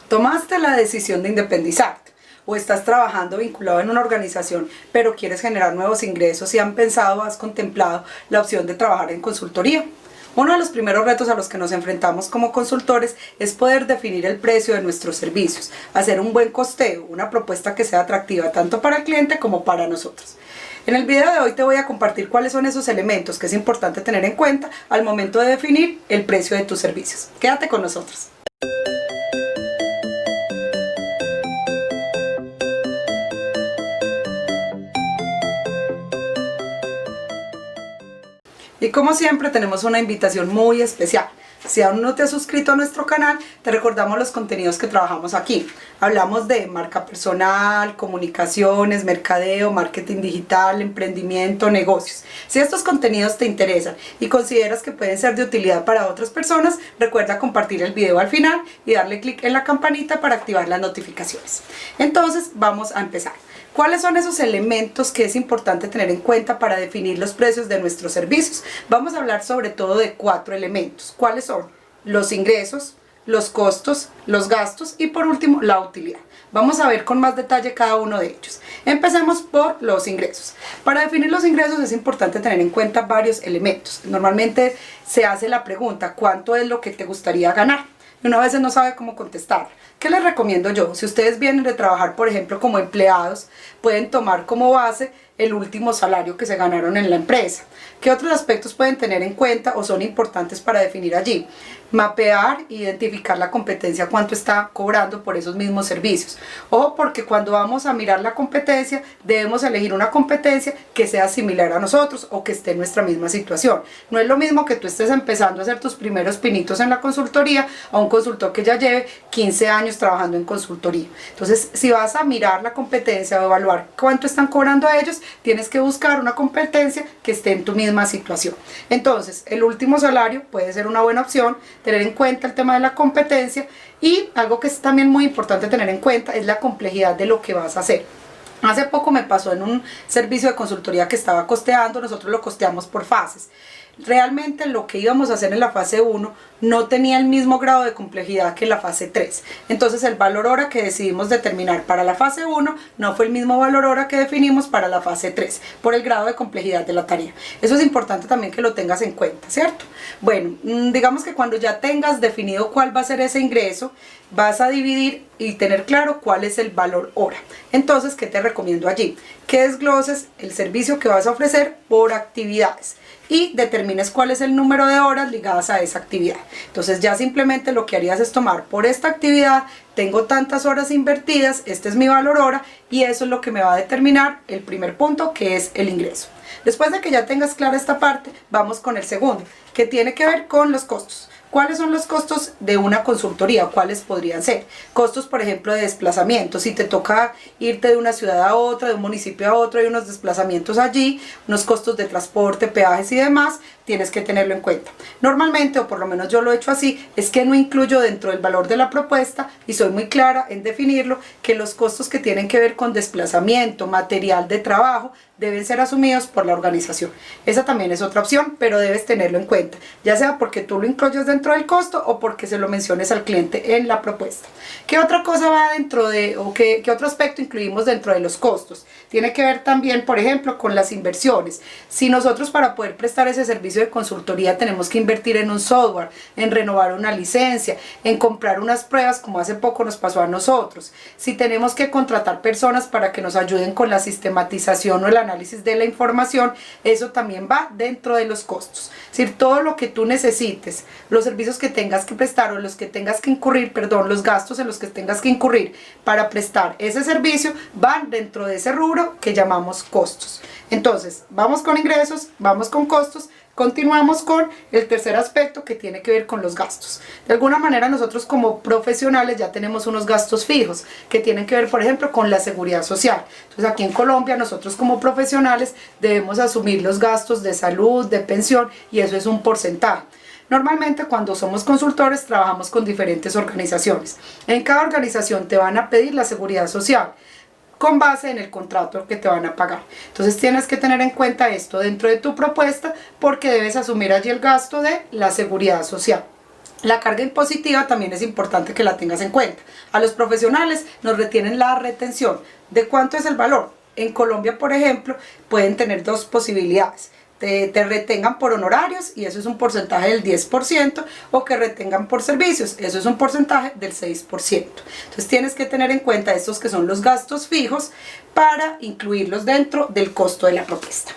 Tomaste la decisión de independizarte o estás trabajando vinculado en una organización, pero quieres generar nuevos ingresos y has contemplado la opción de trabajar en consultoría. Uno de los primeros retos a los que nos enfrentamos como consultores es poder definir el precio de nuestros servicios, hacer un buen costeo, una propuesta que sea atractiva tanto para el cliente como para nosotros. En el video de hoy te voy a compartir cuáles son esos elementos que es importante tener en cuenta al momento de definir el precio de tus servicios. Quédate con nosotros. Y como siempre tenemos una invitación muy especial. Si aún no te has suscrito a nuestro canal, te recordamos los contenidos que trabajamos aquí. Hablamos de marca personal, comunicaciones, mercadeo, marketing digital, emprendimiento, negocios. Si estos contenidos te interesan y consideras que pueden ser de utilidad para otras personas, recuerda compartir el video al final y darle clic en la campanita para activar las notificaciones. Entonces vamos a empezar. ¿Cuáles son esos elementos que es importante tener en cuenta para definir los precios de nuestros servicios? Vamos a hablar sobre todo de 4 elementos. ¿Cuáles son? Los ingresos, los costos, los gastos y por último la utilidad. Vamos a ver con más detalle cada uno de ellos. Empecemos por los ingresos. Para definir los ingresos es importante tener en cuenta varios elementos. Normalmente se hace la pregunta, ¿cuánto es lo que te gustaría ganar? Y uno a veces no sabe cómo contestar. ¿Qué les recomiendo yo? Si ustedes vienen de trabajar, por ejemplo, como empleados, pueden tomar como base el último salario que se ganaron en la empresa. ¿Qué otros aspectos pueden tener en cuenta o son importantes para definir allí? Mapear, identificar la competencia, cuánto está cobrando por esos mismos servicios. O porque cuando vamos a mirar la competencia, debemos elegir una competencia que sea similar a nosotros o que esté en nuestra misma situación. No es lo mismo que tú estés empezando a hacer tus primeros pinitos en la consultoría a un consultor que ya lleve 15 años trabajando en consultoría. Entonces, si vas a mirar la competencia o evaluar cuánto están cobrando a ellos, tienes que buscar una competencia que esté en tu misma situación. Entonces, el último salario puede ser una buena opción, tener en cuenta el tema de la competencia y algo que es también muy importante tener en cuenta es la complejidad de lo que vas a hacer. Hace poco me pasó en un servicio de consultoría que estaba costeando, nosotros lo costeamos por fases. Realmente lo que íbamos a hacer en la fase 1 no tenía el mismo grado de complejidad que la fase 3. Entonces el valor hora que decidimos determinar para la fase 1 no fue el mismo valor hora que definimos para la fase 3, por el grado de complejidad de la tarea. Eso es importante también que lo tengas en cuenta, ¿cierto? Bueno, digamos que cuando ya tengas definido cuál va a ser ese ingreso, vas a dividir y tener claro cuál es el valor hora. Entonces, ¿qué te recomiendo allí? Que desgloses el servicio que vas a ofrecer por actividades y determines cuál es el número de horas ligadas a esa actividad. Entonces ya simplemente lo que harías es tomar por esta actividad, tengo tantas horas invertidas, este es mi valor hora y eso es lo que me va a determinar el primer punto, que es el ingreso. Después de que ya tengas clara esta parte, vamos con el segundo, que tiene que ver con los costos. ¿Cuáles son los costos de una consultoría? ¿Cuáles podrían ser? Costos, por ejemplo, de desplazamiento. Si te toca irte de una ciudad a otra, de un municipio a otro, hay unos desplazamientos allí, unos costos de transporte, peajes y demás, tienes que tenerlo en cuenta. Normalmente, o por lo menos yo lo he hecho así, es que no incluyo dentro del valor de la propuesta y soy muy clara en definirlo, que los costos que tienen que ver con desplazamiento, material de trabajo, deben ser asumidos por la organización. Esa también es otra opción, pero debes tenerlo en cuenta, ya sea porque tú lo incluyes dentro del costo o porque se lo menciones al cliente en la propuesta. ¿Qué otra cosa va dentro de, o qué otro aspecto incluimos dentro de los costos? Tiene que ver también, por ejemplo, con las inversiones. Si nosotros para poder prestar ese servicio de consultoría tenemos que invertir en un software, en renovar una licencia, en comprar unas pruebas, como hace poco nos pasó a nosotros, si tenemos que contratar personas para que nos ayuden con la sistematización o el análisis de la información, eso también va dentro de los costos. Es decir, todo lo que tú necesites, los servicios que tengas que prestar o los que tengas que incurrir, perdón, los gastos en los que tengas que incurrir para prestar ese servicio, van dentro de ese rubro que llamamos costos. Entonces, vamos con ingresos, vamos con costos. Continuamos con el tercer aspecto, que tiene que ver con los gastos. De alguna manera nosotros como profesionales ya tenemos unos gastos fijos que tienen que ver, por ejemplo, con la seguridad social. Entonces aquí en Colombia nosotros como profesionales debemos asumir los gastos de salud, de pensión, y eso es un porcentaje. Normalmente cuando somos consultores trabajamos con diferentes organizaciones. En cada organización te van a pedir la seguridad social con base en el contrato que te van a pagar. Entonces tienes que tener en cuenta esto dentro de tu propuesta, porque debes asumir allí el gasto de la seguridad social. La carga impositiva también es importante que la tengas en cuenta. A los profesionales nos retienen la retención. ¿De cuánto es el valor? En Colombia, por ejemplo, pueden tener dos posibilidades. Te retengan por honorarios y eso es un porcentaje del 10%, o que retengan por servicios, eso es un porcentaje del 6%. Entonces tienes que tener en cuenta estos que son los gastos fijos para incluirlos dentro del costo de la propuesta.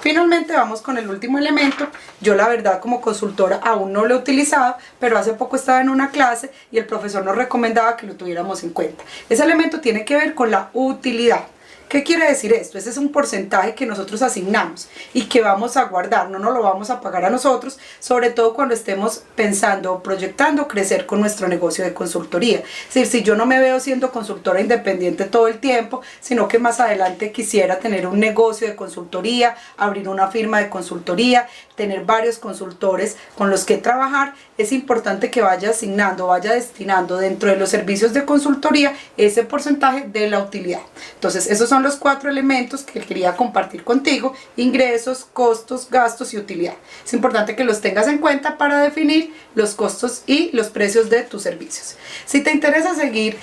Finalmente vamos con el último elemento. Yo la verdad como consultora aún no lo he utilizado, pero hace poco estaba en una clase y el profesor nos recomendaba que lo tuviéramos en cuenta. Ese elemento tiene que ver con la utilidad. ¿Qué quiere decir esto? Ese es un porcentaje que nosotros asignamos y que vamos a guardar, no nos lo vamos a pagar a nosotros, sobre todo cuando estemos pensando o proyectando crecer con nuestro negocio de consultoría. Es decir, si yo no me veo siendo consultora independiente todo el tiempo, sino que más adelante quisiera tener un negocio de consultoría, abrir una firma de consultoría, tener varios consultores con los que trabajar, es importante que vaya asignando, vaya destinando dentro de los servicios de consultoría ese porcentaje de la utilidad. Entonces, esos son los 4 elementos que quería compartir contigo: ingresos, costos, gastos y utilidad. Es importante que los tengas en cuenta para definir los costos y los precios de tus servicios. Si te interesa seguir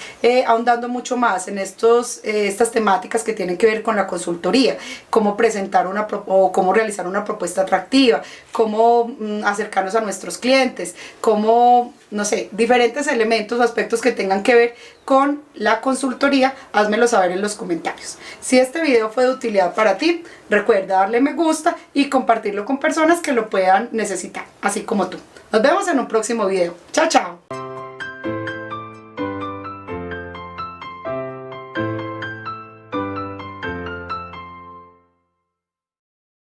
ahondando mucho más en estas temáticas que tienen que ver con la consultoría, cómo presentar o cómo realizar una propuesta atractiva, cómo acercarnos a nuestros clientes, cómo, no sé, diferentes elementos o aspectos que tengan que ver con la consultoría, házmelo saber en los comentarios. Si este video fue de utilidad para ti, recuerda darle me gusta y compartirlo con personas que lo puedan necesitar, así como tú. Nos vemos en un próximo video. Chao, chao.